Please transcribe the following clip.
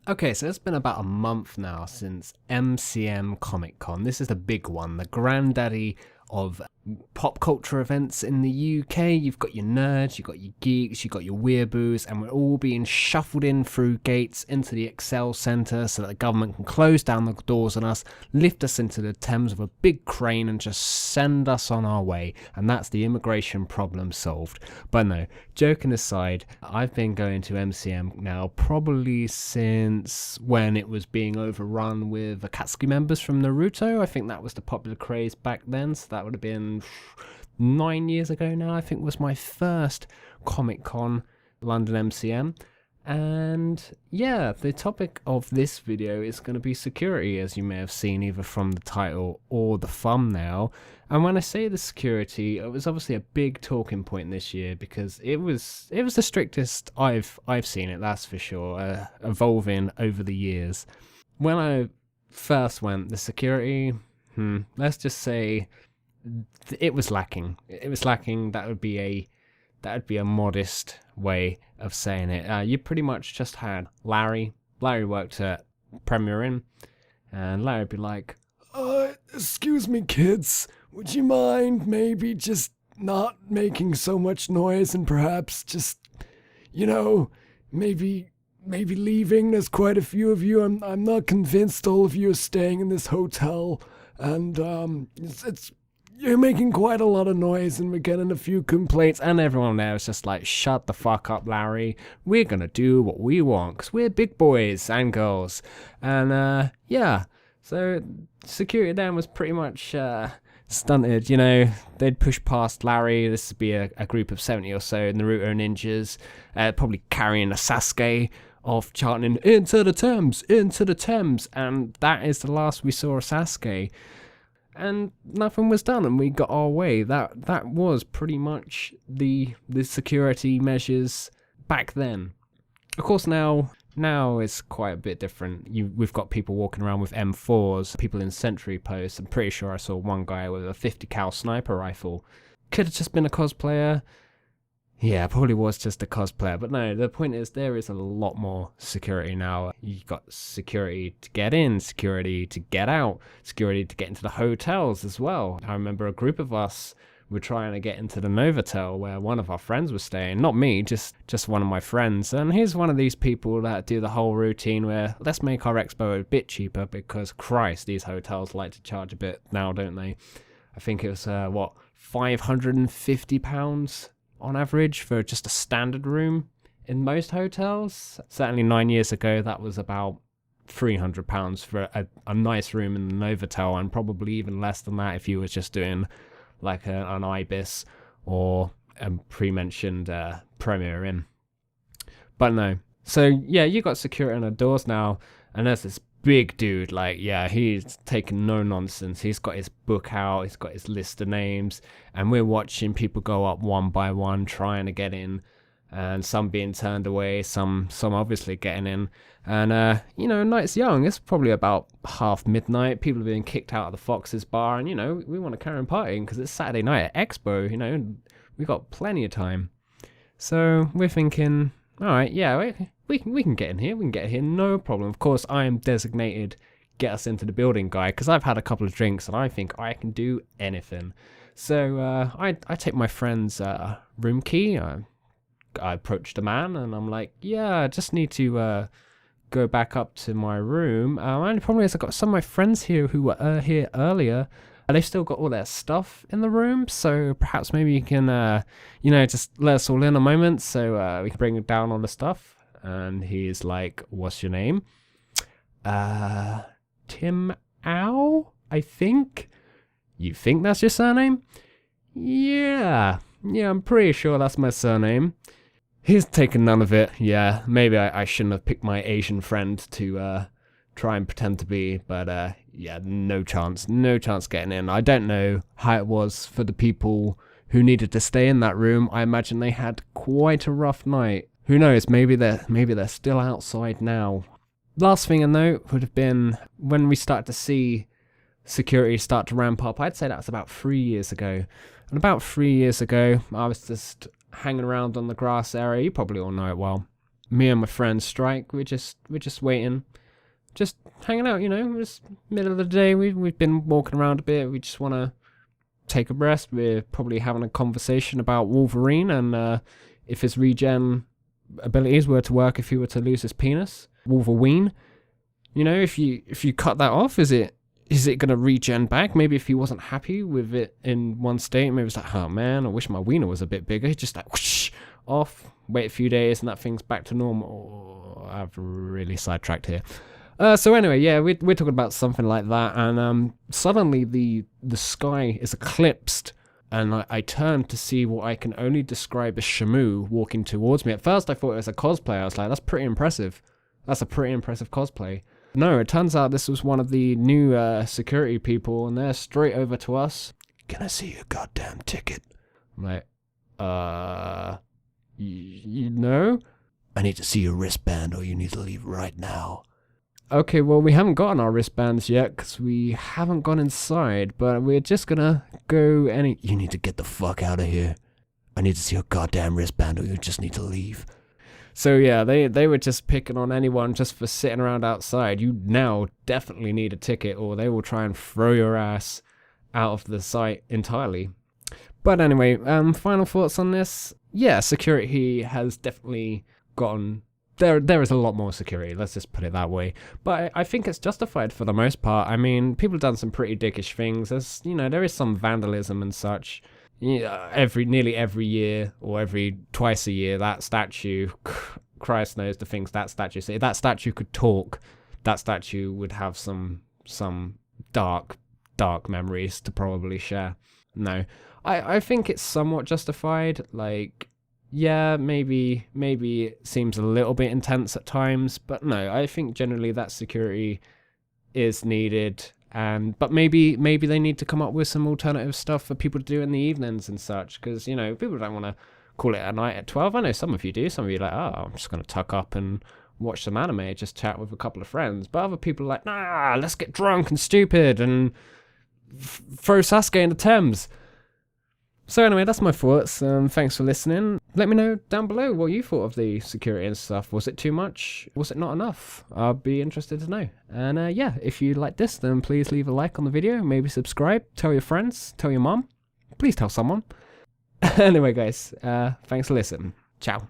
Okay, so it's been about a month now since MCM Comic Con. This is the big one, the granddaddy of pop culture events in the UK. You've got your nerds, you've got your geeks, you've got your weeaboos, and we're all being shuffled in through gates into the Excel Centre so that the government can close down the doors on us, lift us into the Thames with a big crane and just send us on our way. And that's the immigration problem solved. But no, joking aside, I've been going to MCM now probably since when it was being overrun with Akatsuki members from Naruto. I think that was the popular craze back then, so that would have been 9 years ago now. I think was my first Comic Con, London MCM. And yeah, the topic of this video is going to be security, as you may have seen either from the title or the thumbnail. And when I say the security, it was obviously a big talking point this year because it was the strictest I've seen it, that's for sure, evolving over the years. When I first went, the security, let's just say it was lacking. It was lacking. That would be a modest way of saying it. You pretty much just had Larry. Larry worked at Premier Inn, and Larry would be like, excuse me, kids. Would you mind maybe just not making so much noise and perhaps just, maybe leaving? There's quite a few of you. I'm not convinced all of you are staying in this hotel, and you're making quite a lot of noise and we're getting a few complaints. And everyone there was just like, shut the fuck up, Larry. We're gonna do what we want because we're big boys and girls. And yeah, so security then was pretty much stunted. They'd push past Larry. This would be a group of 70 or so Naruto ninjas, probably carrying a Sasuke of chanting into the Thames, and that is the last we saw of Sasuke. And nothing was done, and we got our way. That was pretty much the security measures back then. Of course, now it's quite a bit different. We've got people walking around with M4s, people in sentry posts. I'm pretty sure I saw one guy with a 50 cal sniper rifle. Could have just been a cosplayer. Yeah, probably was just a cosplayer. But no, the point is there is a lot more security now. You've got security to get in, security to get out, security to get into the hotels as well. I remember a group of us were trying to get into the Novotel where one of our friends was staying. Not me, just one of my friends. And he's one of these people that do the whole routine where let's make our expo a bit cheaper because Christ, these hotels like to charge a bit now, don't they? I think it was, £550 on average for just a standard room in most hotels. Certainly 9 years ago, that was about £300 for a nice room in the Novotel, and probably even less than that if you were just doing like an Ibis or a pre-mentioned Premier Inn. But no. So yeah, you got security on the doors now, and there's this big dude, he's taking no nonsense. He's got his book out, he's got his list of names, and we're watching people go up one by one trying to get in, and some being turned away, some obviously getting in. And night's young, it's probably about half midnight, people are being kicked out of the Fox's bar, and we want to carry on partying because it's Saturday night at Expo. We got plenty of time. So we're thinking, alright, yeah, we can get in here. We can get in here, no problem. Of course, I am designated get us into the building guy because I've had a couple of drinks and I think I can do anything. So I take my friend's room key. I approach the man and I'm like, yeah, I just need to go back up to my room. And the problem is I've got some of my friends here who were here earlier. They've still got all their stuff in the room, so perhaps maybe you can, just let us all in a moment so we can bring down all the stuff. And he's like, what's your name? Tim Ow, I think. You think that's your surname? Yeah, I'm pretty sure that's my surname. He's taken none of it. Yeah, maybe I shouldn't have picked my Asian friend to try and pretend to be, but yeah, no chance getting in. I don't know how it was for the people who needed to stay in that room. I imagine they had quite a rough night. Who knows, maybe they're still outside now. Last thing I note would have been when we started to see security start to ramp up. I'd say that was about 3 years ago. And about 3 years ago, I was just hanging around on the grass area. You probably all know it well. me and my friends strike. We're just waiting, just hanging out, just middle of the day. We've been walking around a bit. We just want to take a rest. We're probably having a conversation about Wolverine and if his regen abilities were to work if he were to lose his penis. Wolverine, if you cut that off, is it gonna regen back? Maybe if he wasn't happy with it in one state, maybe it's like, oh man, I wish my wiener was a bit bigger. He's just like whoosh, off, wait a few days, and that thing's back to normal. Oh, I've really sidetracked here. So anyway, yeah, we're talking about something like that, and suddenly the sky is eclipsed, and I turned to see what I can only describe as Shamu walking towards me. At first, I thought it was a cosplay. I was like, that's pretty impressive. That's a pretty impressive cosplay. No, it turns out this was one of the new security people, and they're straight over to us. Can I see your goddamn ticket? I'm like, you know? I need to see your wristband, or you need to leave right now. Okay, well, we haven't gotten our wristbands yet because we haven't gone inside, but we're just gonna go You need to get the fuck out of here. I need to see your goddamn wristband, or you just need to leave. So yeah, they were just picking on anyone just for sitting around outside. You now definitely need a ticket, or they will try and throw your ass out of the site entirely. But anyway, final thoughts on this. Yeah, security has definitely gotten... There is a lot more security, let's just put it that way. But I think it's justified for the most part. I mean, people have done some pretty dickish things. There's, there is some vandalism and such. Nearly every year, or twice a year, that statue, Christ knows the things that statue say. If that statue could talk, that statue would have some dark memories to probably share. No, I think it's somewhat justified. Like, yeah, maybe it seems a little bit intense at times, but no, I think generally that security is needed. But maybe they need to come up with some alternative stuff for people to do in the evenings and such, because people don't want to call it a night at 12. I know some of you do. Some of you are like, oh, I'm just going to tuck up and watch some anime, just chat with a couple of friends. But other people are like, nah, let's get drunk and stupid and throw Sasuke in the Thames. So anyway, that's my thoughts. Thanks for listening. Let me know down below what you thought of the security and stuff. Was it too much? Was it not enough? I'll be interested to know. And yeah, if you like this, then please leave a like on the video. Maybe subscribe. Tell your friends. Tell your mom. Please tell someone. Anyway, guys, thanks for listening. Ciao.